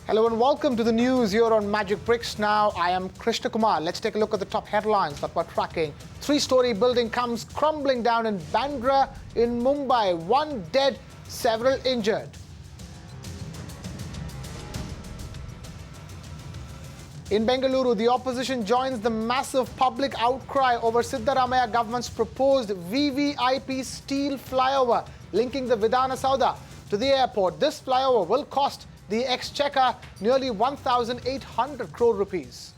Hello and welcome to the news here on Magic Bricks. Now, I am Krishna Kumar. Let's take a look at the top headlines that we're tracking. Three-story building comes crumbling down in Bandra in Mumbai. One dead, several injured. In Bengaluru, the opposition joins the massive public outcry over Siddaramaiah government's proposed VVIP steel flyover linking the Vidhana Saudha to the airport. This flyover will cost the exchequer nearly 1,800 crore rupees.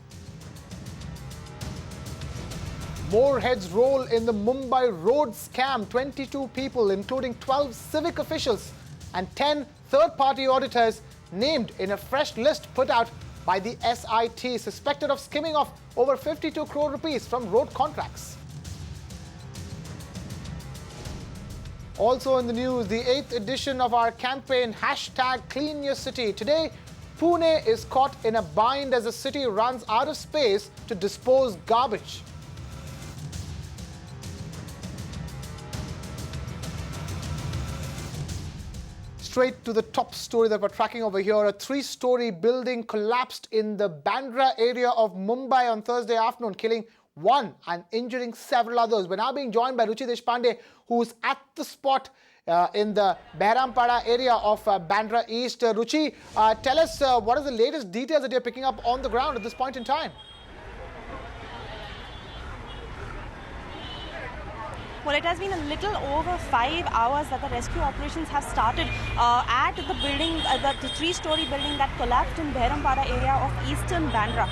More heads roll in the Mumbai road scam. 22 people, including 12 civic officials and 10 third-party auditors, named in a fresh list put out by the SIT, suspected of skimming off over 52 crore rupees from road contracts. Also in the news, the 8th edition of our campaign, #CleanYourCity. Today, Pune is caught in a bind as the city runs out of space to dispose garbage. Straight to the top story that we're tracking over here. A three-story building collapsed in the Bandra area of Mumbai on Thursday afternoon, killing one and injuring several others. We're now being joined by Ruchi Deshpande, who's at the spot in the Behrampada area of Bandra East. Ruchi, tell us what are the latest details that you're picking up on the ground at this point in time? Well, it has been a little over 5 hours that the rescue operations have started at the building, the three-story building that collapsed in Behrampada area of eastern Bandra.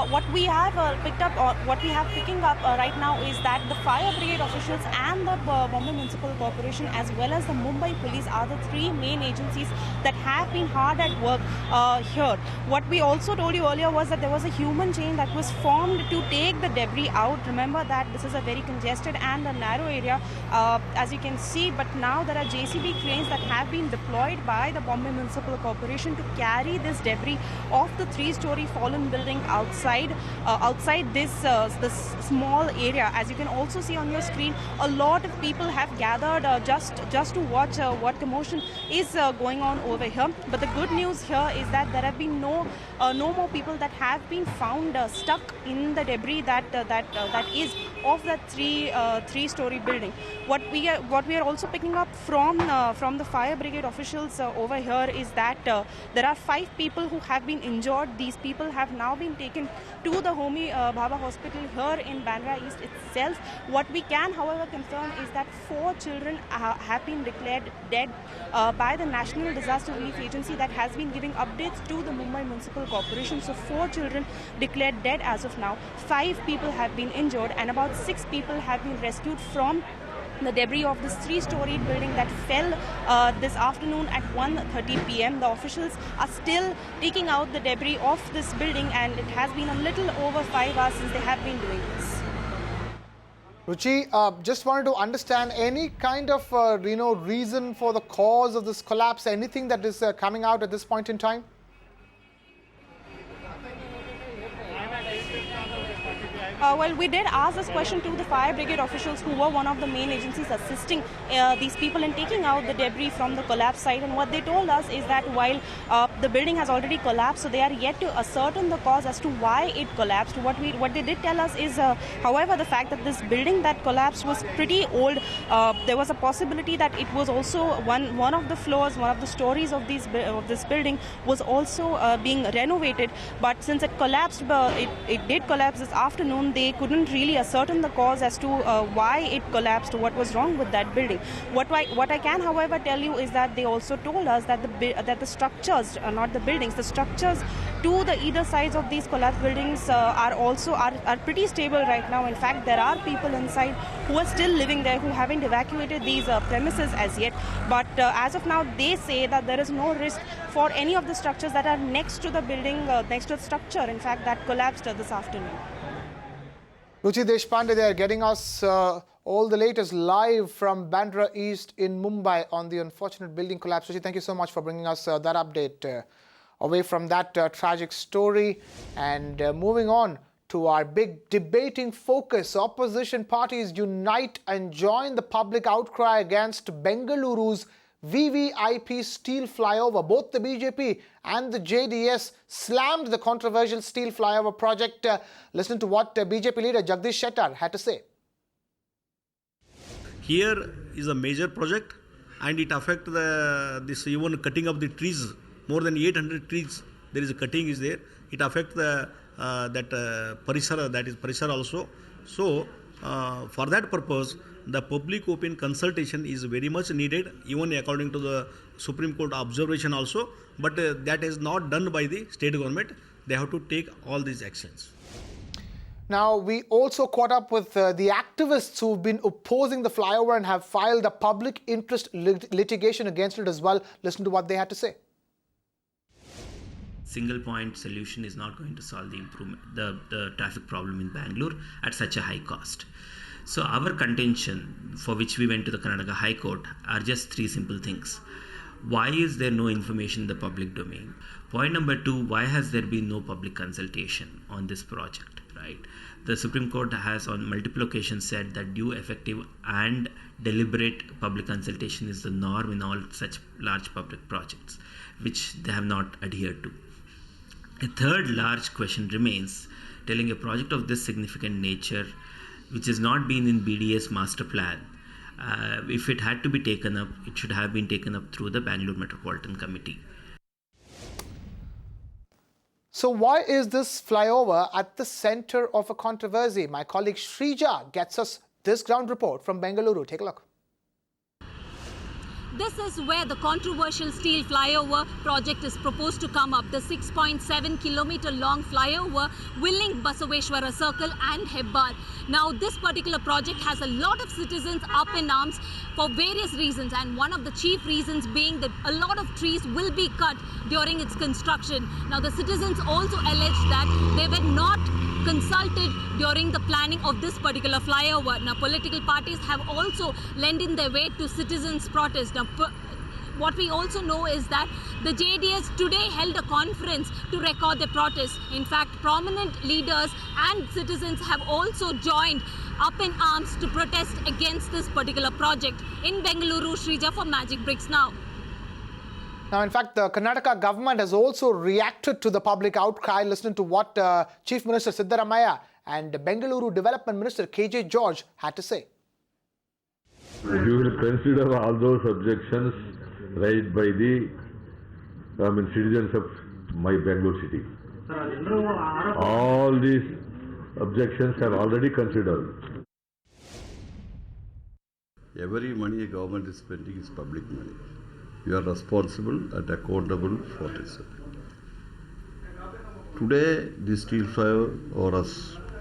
What we have picked up, or what we have picking up right now, is that the fire brigade officials and the Bombay Municipal Corporation, as well as the Mumbai Police, are the three main agencies that have been hard at work here. What we also told you earlier was that there was a human chain that was formed to take the debris out. Remember that this is a very congested and a narrow area, as you can see, but now there are JCB cranes that have been deployed by the Bombay Municipal Corporation to carry this debris of the three-story fallen building outside this small area. As you can also see on your screen, a lot of people have gathered just to watch what commotion is going on over here. But the good news here is that there have been no more people that have been found stuck in the debris that is of that three-story building. What we are also picking up from the fire brigade officials over here is that there are 5 people who have been injured. These people have now been taken to the Homi Bhabha Hospital here in Bandra East itself. What we can, however, confirm is that 4 children have been declared dead by the National Disaster Relief Agency that has been giving updates to the Mumbai Municipal Corporation. So 4 children declared dead as of now. 5 people have been injured and about 6 people have been rescued from the debris of this three-storied building that fell this afternoon at 1:30 p.m. The officials are still taking out the debris of this building, and it has been a little over 5 hours since they have been doing this. Ruchi, just wanted to understand any kind of reason for the cause of this collapse, anything that is coming out at this point in time? Well, we did ask this question to the fire brigade officials, who were one of the main agencies assisting these people in taking out the debris from the collapse site. And what they told us is that while the building has already collapsed, so they are yet to ascertain the cause as to why it collapsed. What they did tell us is, however, the fact that this building that collapsed was pretty old. There was a possibility that it was also one of the floors, one of the stories of this building was also being renovated. But since it collapsed, it did collapse this afternoon, they couldn't really ascertain the cause as to why it collapsed, what was wrong with that building. What I can, however, tell you is that they also told us that the structures, not the buildings, the structures to the either sides of these collapsed buildings are pretty stable right now. In fact, there are people inside who are still living there, who haven't evacuated these premises as yet. But as of now, they say that there is no risk for any of the structures that are next to the building, next to the structure, in fact, that collapsed this afternoon. Ruchi Deshpande there, getting us all the latest live from Bandra East in Mumbai on the unfortunate building collapse. Ruchi, thank you so much for bringing us that update. Away from that tragic story, and moving on to our big debating focus. Opposition parties unite and join the public outcry against Bengaluru's VVIP steel flyover. Both the BJP and the JDS slammed the controversial steel flyover project. Listen to what BJP leader Jagdish Shettar had to say. Here is a major project and it affects this even cutting of the trees. More than 800 trees there is a cutting is there. It affects the parisara, that is parisara also. So for that purpose, the public opinion consultation is very much needed, even according to the Supreme Court observation also. But that is not done by the state government. They have to take all these actions. Now, we also caught up with the activists who've been opposing the flyover and have filed a public interest litigation against it as well. Listen to what they had to say. Single point solution is not going to solve the traffic problem in Bangalore at such a high cost. So our contention, for which we went to the Karnataka High Court, are just three simple things. Why is there no information in the public domain? Point number two, why has there been no public consultation on this project, right? The Supreme Court has on multiple occasions said that due, effective and deliberate public consultation is the norm in all such large public projects, which they have not adhered to. A third large question remains, telling a project of this significant nature, which has not been in BDS master plan, if it had to be taken up, it should have been taken up through the Bangalore Metropolitan Committee. So why is this flyover at the center of a controversy? My colleague Shrija gets us this ground report from Bengaluru. Take a look. This is where the controversial steel flyover project is proposed to come up. The 6.7 kilometer long flyover will link Basaveshwara Circle and Hebbal. Now, this particular project has a lot of citizens up in arms for various reasons, and one of the chief reasons being that a lot of trees will be cut during its construction. Now, the citizens also allege that they were not consulted during the planning of this particular flyover. Now, political parties have also lent in their weight to citizens' protest. Now, what we also know is that the JDS today held a conference to record their protest. In fact, prominent leaders and citizens have also joined up in arms to protest against this particular project. In Bengaluru, Shrija for Magic Bricks Now. Now, in fact, the Karnataka government has also reacted to the public outcry. Listen to what Chief Minister Siddaramaiah and Bengaluru Development Minister KJ George had to say. We will consider all those objections raised by the citizens of my Bangalore city. All these objections are already considered. Every money a government is spending is public money. You are responsible and accountable for this. Today, this steel flyover or a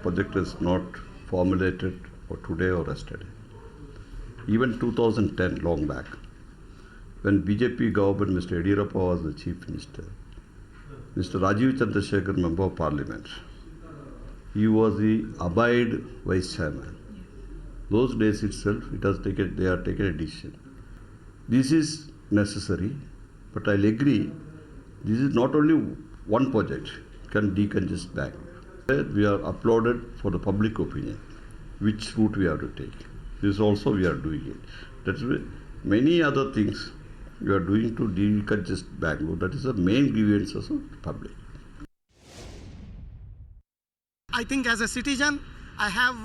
project is not formulated or today or yesterday. Even 2010, long back, when BJP government, Mr. Yadurappa was the chief minister, Mr. Rajiv Chandrasekhar, member of parliament, he was the Abide vice chairman. Those days itself, they are taken a decision. This is necessary, but I'll agree, this is not only one project can decongest Bangalore. We are applauded for the public opinion, which route we have to take. This also we are doing it. That's why many other things we are doing to decongest Bangalore. That is the main grievance of the public. I think as a citizen, I have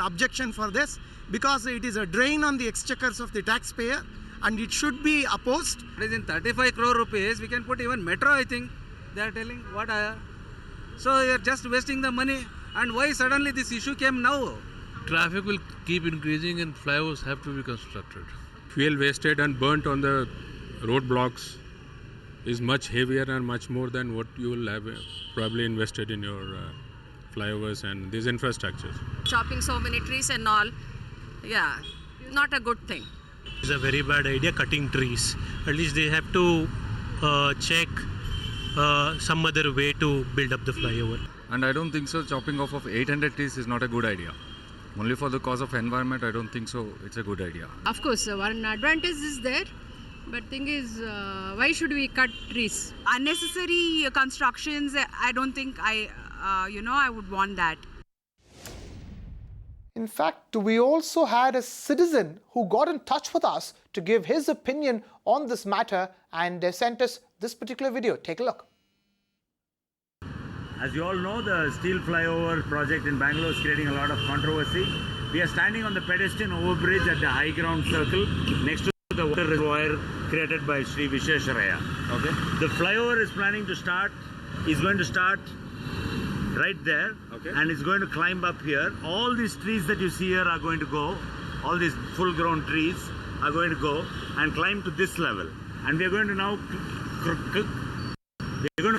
objection for this because it is a drain on the exchequers of the taxpayer and it should be opposed. In 35 crore rupees, we can put even metro, I think. They are telling what so you are just wasting the money. And why suddenly this issue came now? Traffic will keep increasing and flyovers have to be constructed. Fuel wasted and burnt on the roadblocks is much heavier and much more than what you will have probably invested in your flyovers and these infrastructures. Chopping so many trees and all, yeah, not a good thing. It's a very bad idea cutting trees. At least they have to check some other way to build up the flyover. And I don't think so. Chopping off of 800 trees is not a good idea. Only for the cause of environment, I don't think so. It's a good idea. Of course, one advantage is there, but thing is, why should we cut trees? Unnecessary constructions. I don't think I would want that. In fact, we also had a citizen who got in touch with us to give his opinion on this matter and sent us this particular video. Take a look. As you all know, the steel flyover project in Bangalore is creating a lot of controversy. We are standing on the pedestrian overbridge at the high ground circle next to the water reservoir created by Sri Vishesharaya. Okay. The flyover is going to start right there, okay, and it's going to climb up here. All these trees that you see here are going to go, all these full grown trees are going to go and climb to this level. And we are going to now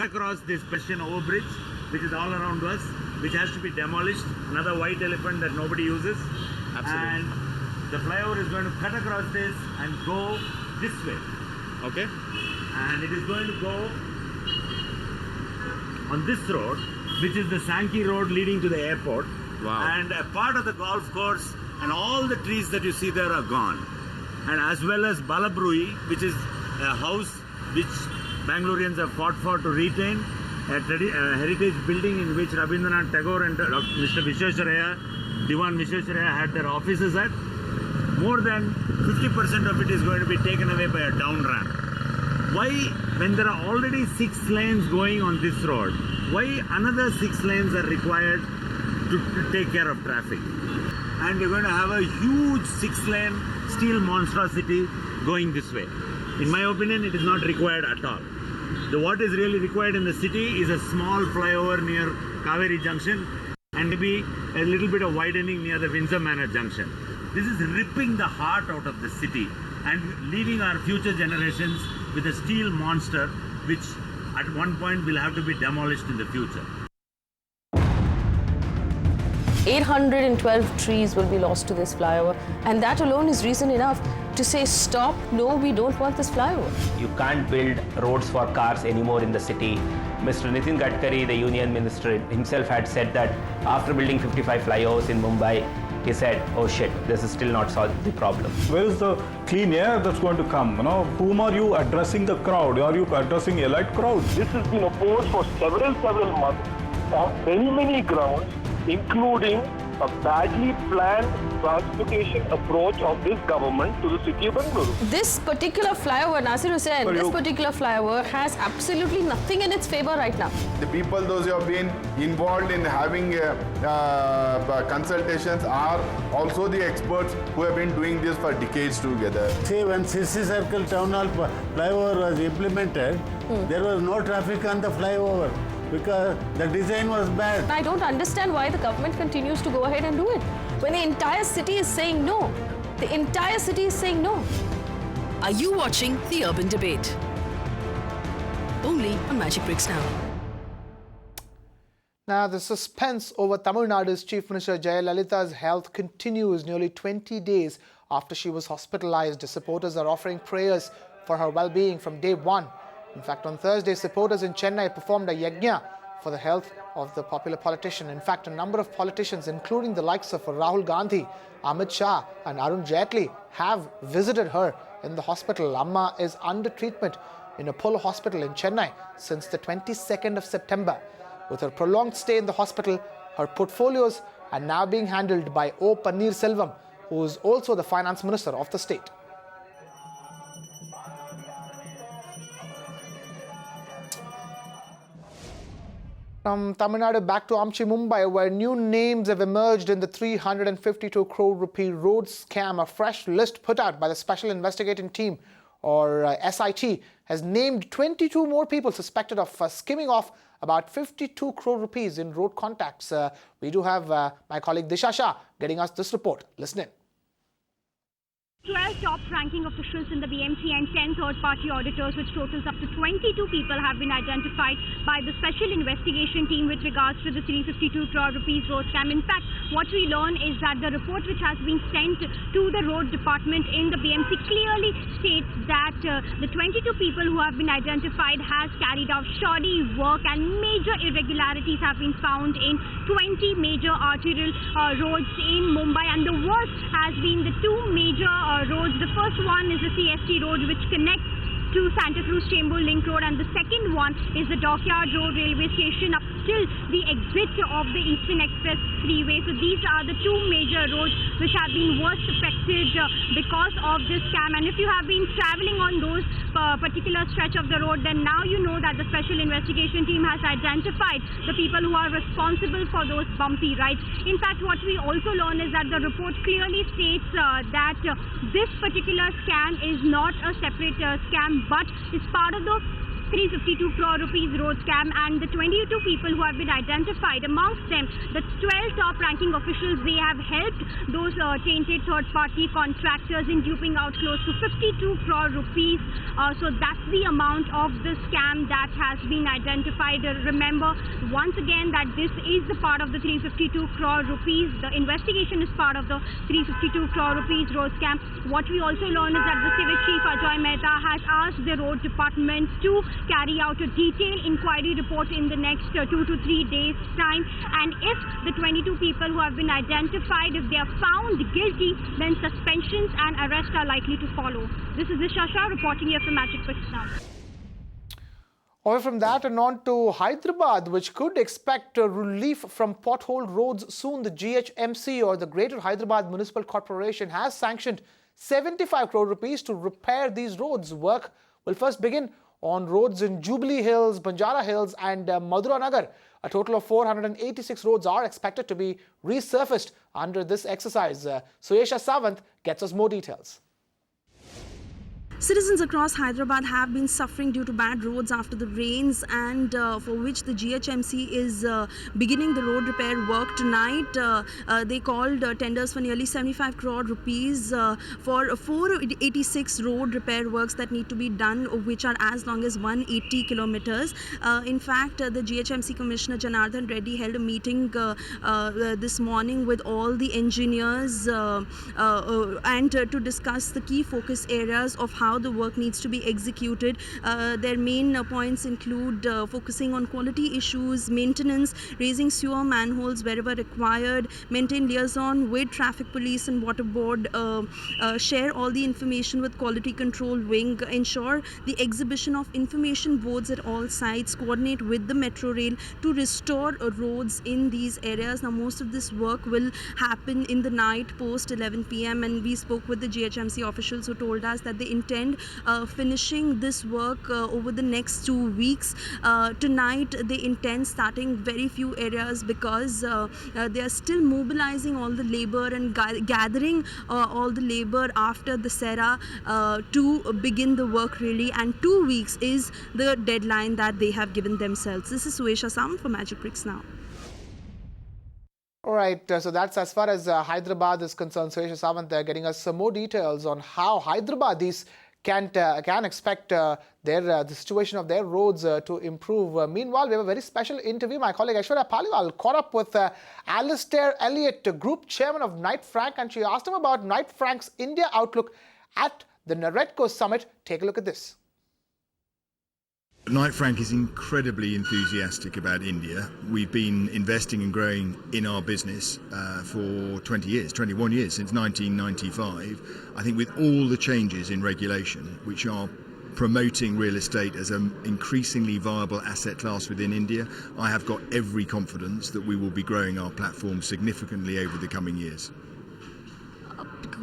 cross this pedestrian overbridge, which is all around us, which has to be demolished. Another white elephant that nobody uses. Absolutely. And the flyover is going to cut across this and go this way. Okay. And it is going to go on this road, which is the Sankey Road leading to the airport. Wow. And a part of the golf course and all the trees that you see there are gone. And as well as Balabrui, which is a house which Bangaloreans have fought for to retain, a heritage building in which Rabindranath Tagore and Mr. Vishesharaya, Diwan Vishesharaya had their offices at. More than 50% of it is going to be taken away by a down ramp. Why, when there are already 6 lanes going on this road, why another 6 lanes are required to take care of traffic? And we're going to have a huge 6-lane steel monstrosity going this way. In my opinion, it is not required at all. What is really required in the city is a small flyover near Kaveri Junction and maybe a little bit of widening near the Windsor Manor Junction. This is ripping the heart out of the city and leaving our future generations with a steel monster which at one point will have to be demolished in the future. 812 trees will be lost to this flyover, and that alone is reason enough to say stop, no, we don't want this flyover. You can't build roads for cars anymore in the city. Mr. Nitin Gadkari, the union minister himself, had said that after building 55 flyovers in Mumbai, he said, oh shit, this is still not solving the problem. Where is the clean air that's going to come? You know, whom are you addressing the crowd? Are you addressing elite crowd? This has been opposed for several months on many grounds, including a badly planned transportation approach of this government to the city of Bangalore. This particular flyover, Nasir Hussain, this particular flyover has absolutely nothing in its favor right now. The people, those who have been involved in having consultations are also the experts who have been doing this for decades together. See, when Sissi Circle Town Hall flyover was implemented, there was no traffic on the flyover, because the design was bad. I don't understand why the government continues to go ahead and do it when the entire city is saying no. The entire city is saying no. Are you watching The Urban Debate? Only on Magic Bricks Now. Now, the suspense over Tamil Nadu's Chief Minister Jayalalitha's health continues nearly 20 days after she was hospitalized. Supporters are offering prayers for her well-being from day one. In fact, on Thursday, supporters in Chennai performed a yajna for the health of the popular politician. In fact, a number of politicians, including the likes of Rahul Gandhi, Amit Shah and Arun Jaitley, have visited her in the hospital. Amma is under treatment in Apollo Hospital in Chennai since the 22nd of September. With her prolonged stay in the hospital, her portfolios are now being handled by O. Pannirselvam, who is also the finance minister of the state. From Tamil Nadu back to Amchi, Mumbai, where new names have emerged in the 352 crore rupee road scam. A fresh list put out by the Special Investigating Team, or SIT, has named 22 more people suspected of skimming off about 52 crore rupees in road contacts. We do have my colleague Disha Shah getting us this report. Listen in. 12 top-ranking officials in the BMC and 10 third-party auditors, which totals up to 22 people, have been identified by the Special Investigation Team with regards to the 352 crore rupees road scam. In fact, what we learn is that the report which has been sent to the road department in the BMC clearly states that the 22 people who have been identified has carried out shoddy work and major irregularities have been found in 20 major arterial roads in Mumbai, and the worst has been the two major roads. The first one is the CST road, which connects to Santa Cruz Chambers Link Road, and the second one is the Dockyard Road railway station up till the exit of the Eastern Express Freeway. So these are the two major roads which have been worst affected because of this scam. And if you have been traveling on those particular stretch of the road, then now you know that the special investigation team has identified the people who are responsible for those bumpy rides. In fact, what we also learn is that the report clearly states that this particular scam is not a separate scam, but is part of the 352 crore rupees road scam, and the 22 people who have been identified, amongst them the 12 top ranking officials, they have helped those tainted third party contractors in duping out close to 52 crore rupees. So that's the amount of the scam that has been identified. Remember once again that this is the part of the 352 crore rupees. The investigation is part of the 352 crore rupees road scam. What we also learn is that the civic chief Ajay Mehta has asked the road department to carry out a detailed inquiry report in the next 2 to 3 days time, and if the 22 people who have been identified, if they are found guilty, then suspensions and arrests are likely to follow. This is Nisha Shah reporting here from Magic Picks Now. Away from that and on to Hyderabad, which could expect relief from pothole roads soon. The GHMC, or the Greater Hyderabad Municipal Corporation, has sanctioned 75 crore rupees to repair these roads. Work will first begin on roads in Jubilee Hills, Banjara Hills and Madhura Nagar. A total of 486 roads are expected to be resurfaced under this exercise. Suyesha Sawant gets us more details. Citizens across Hyderabad have been suffering due to bad roads after the rains, and for which the GHMC is beginning the road repair work tonight. They called tenders for nearly 75 crore rupees for 486 road repair works that need to be done, which are as long as 180 kilometers. In fact, the GHMC Commissioner Janardhan Reddy held a meeting this morning with all the engineers and to discuss the key focus areas of how the work needs to be executed. Their main points include focusing on quality issues, maintenance, raising sewer manholes wherever required, maintain liaison with traffic police and water board, share all the information with quality control wing, ensure the exhibition of information boards at all sites, coordinate with the metro rail to restore roads in these areas. Now most of this work will happen in the night post 11 p.m. and we spoke with the GHMC officials who told us that they intend finishing this work over the next 2 weeks. Tonight they intend starting very few areas because they are still mobilizing all the labor and gathering all the labor after the Sera to begin the work really, and 2 weeks is the deadline that they have given themselves. This is Suesha Sam for Magic Bricks Now. All right, so that's as far as Hyderabad is concerned. Suesha Sawant there getting us some more details on how Hyderabadis can expect the situation of their roads to improve. Meanwhile, we have a very special interview. My colleague Aishwarya Paliwal caught up with Alistair Elliott, Group Chairman of Knight Frank, and she asked him about Knight Frank's India outlook at the Naredco Summit. Take a look at this. Knight Frank is incredibly enthusiastic about India. We've been investing and growing in our business for 20 years, 21 years, since 1995. I think with all the changes in regulation, which are promoting real estate as an increasingly viable asset class within India, I have got every confidence that we will be growing our platform significantly over the coming years.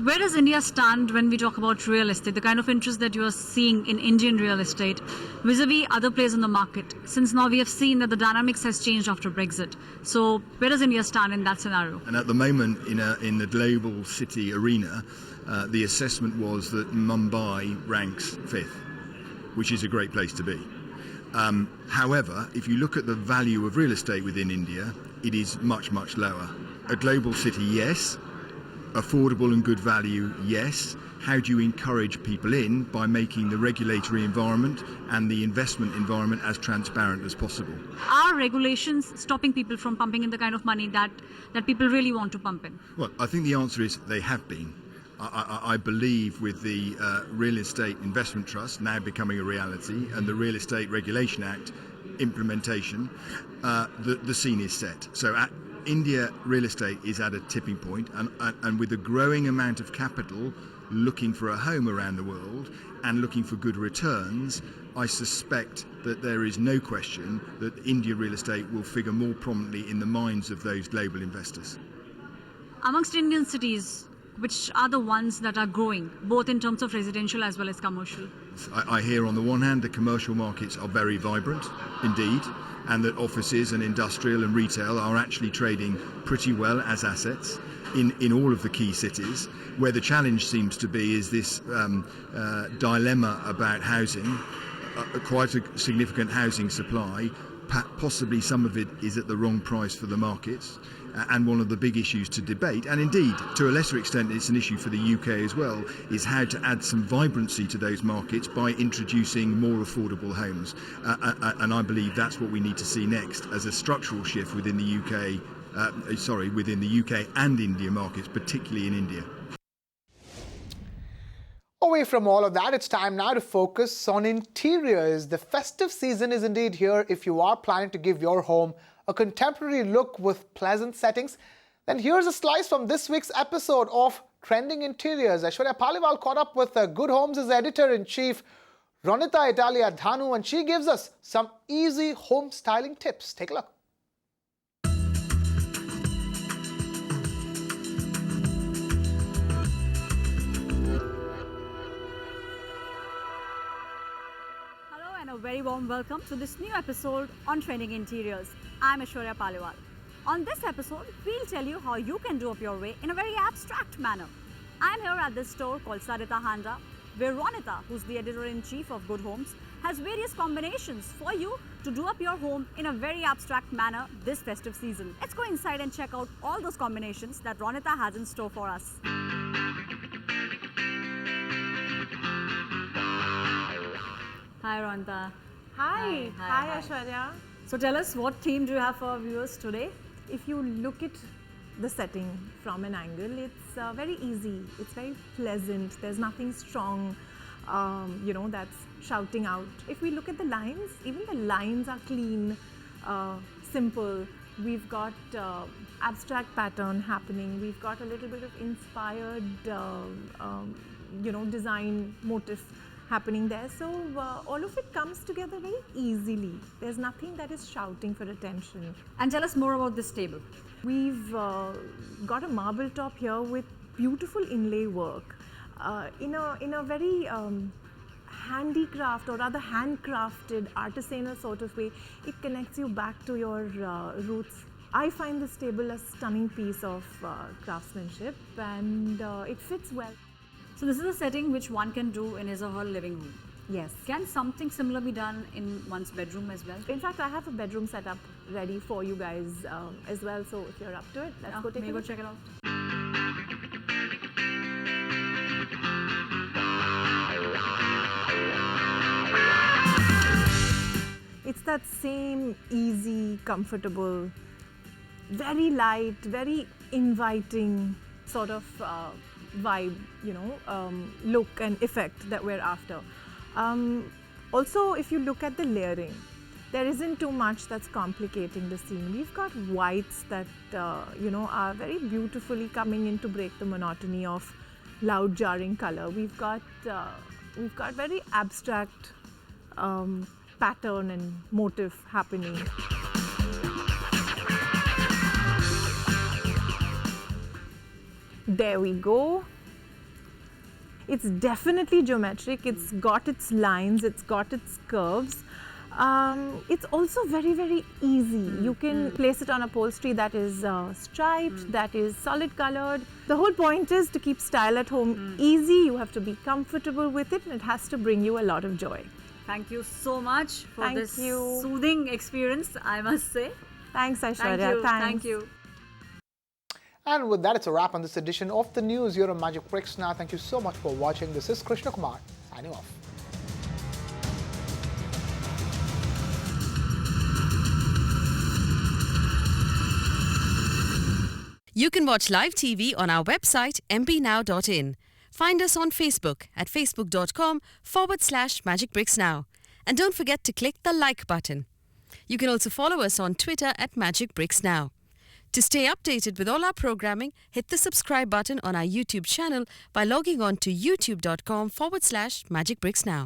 Where does India stand when we talk about real estate, the kind of interest that you are seeing in Indian real estate vis-a-vis other players in the market? Since now we have seen that the dynamics has changed after Brexit. So where does India stand in that scenario? And at the moment in the global city arena, the assessment was that Mumbai ranks 5th, which is a great place to be. However, if you look at the value of real estate within India, it is much, much lower. A global city, yes. Affordable and good value, yes. How do you encourage people in? By making the regulatory environment and the investment environment as transparent as possible. Are regulations stopping people from pumping in the kind of money that people really want to pump in? Well, I think the answer is they have been. I believe with the Real Estate Investment Trust now becoming a reality and the Real Estate Regulation Act implementation, the scene is set. So India real estate is at a tipping point, and with a growing amount of capital looking for a home around the world and looking for good returns, I suspect that there is no question that India real estate will figure more prominently in the minds of those global investors. Amongst Indian cities, which are the ones that are growing, both in terms of residential as well as commercial? I hear on the one hand the commercial markets are very vibrant indeed, and that offices and industrial and retail are actually trading pretty well as assets in all of the key cities. Where the challenge seems to be is this dilemma about housing, quite a significant housing supply, possibly some of it is at the wrong price for the markets, and one of the big issues to debate, and indeed to a lesser extent it's an issue for the UK as well, is how to add some vibrancy to those markets by introducing more affordable homes, and I believe that's what we need to see next as a structural shift within the UK, within the UK and India markets, particularly in India. Away from all of that, it's time now to focus on interiors. The festive season is indeed here. If you are planning to give your home a contemporary look with pleasant settings, then here's a slice from this week's episode of Trending Interiors. Aishwarya Paliwal caught up with Good Homes' editor-in-chief, Ronita Italia Dhanu, and she gives us some easy home styling tips. Take a look. A very warm welcome to this new episode on Trending Interiors. I'm Aishwarya Paliwal. On this episode, we'll tell you how you can do up your way in a very abstract manner. I'm here at this store called Sarita Handa, where Ronita, who's the editor-in-chief of Good Homes, has various combinations for you to do up your home in a very abstract manner this festive season. Let's go inside and check out all those combinations that Ronita has in store for us. Hi Ronita. Hi. Hi Aishwarya. So tell us, what theme do you have for our viewers today? If you look at the setting from an angle, it's very easy. It's very pleasant. There's nothing strong, that's shouting out. If we look at the lines, even the lines are clean, simple. We've got abstract pattern happening. We've got a little bit of inspired, design motif happening there. So all of it comes together very easily. There's nothing that is shouting for attention. And tell us more about this table. We've got a marble top here with beautiful inlay work in a very handicraft, or rather handcrafted, artisanal sort of way. It connects you back to your roots. I find this table a stunning piece of craftsmanship, and it fits well. So this is a setting which one can do in his or her living room. Yes. Can something similar be done in one's bedroom as well? In fact, I have a bedroom setup ready for you guys as well. So if you're up to it, let's go take a look. Check it out. It's that same easy, comfortable, very light, very inviting sort of vibe, look and effect that we're after. Also, if you look at the layering, there isn't too much that's complicating the scene. We've got whites that are very beautifully coming in to break the monotony of loud, jarring color. We've got very abstract pattern and motif happening. There we go. It's definitely geometric. It's got its lines, it's got its curves. It's also very, very easy. You can place it on upholstery that is striped, that is solid colored. The whole point is to keep style at home easy. You have to be comfortable with it, and it has to bring you a lot of joy. Thank you so much for this you. Soothing experience, I must say. Thanks, Aishwarya. Thank you. Thanks. Thank you. And with that, it's a wrap on this edition of the news here on Magic Bricks Now. Thank you so much for watching. This is Krishna Kumar signing off. You can watch live TV on our website mpnow.in. Find us on Facebook at facebook.com/magicbricksnow. And don't forget to click the like button. You can also follow us on Twitter at Magic Bricks Now. To stay updated with all our programming, hit the subscribe button on our YouTube channel by logging on to youtube.com/magicbricks now.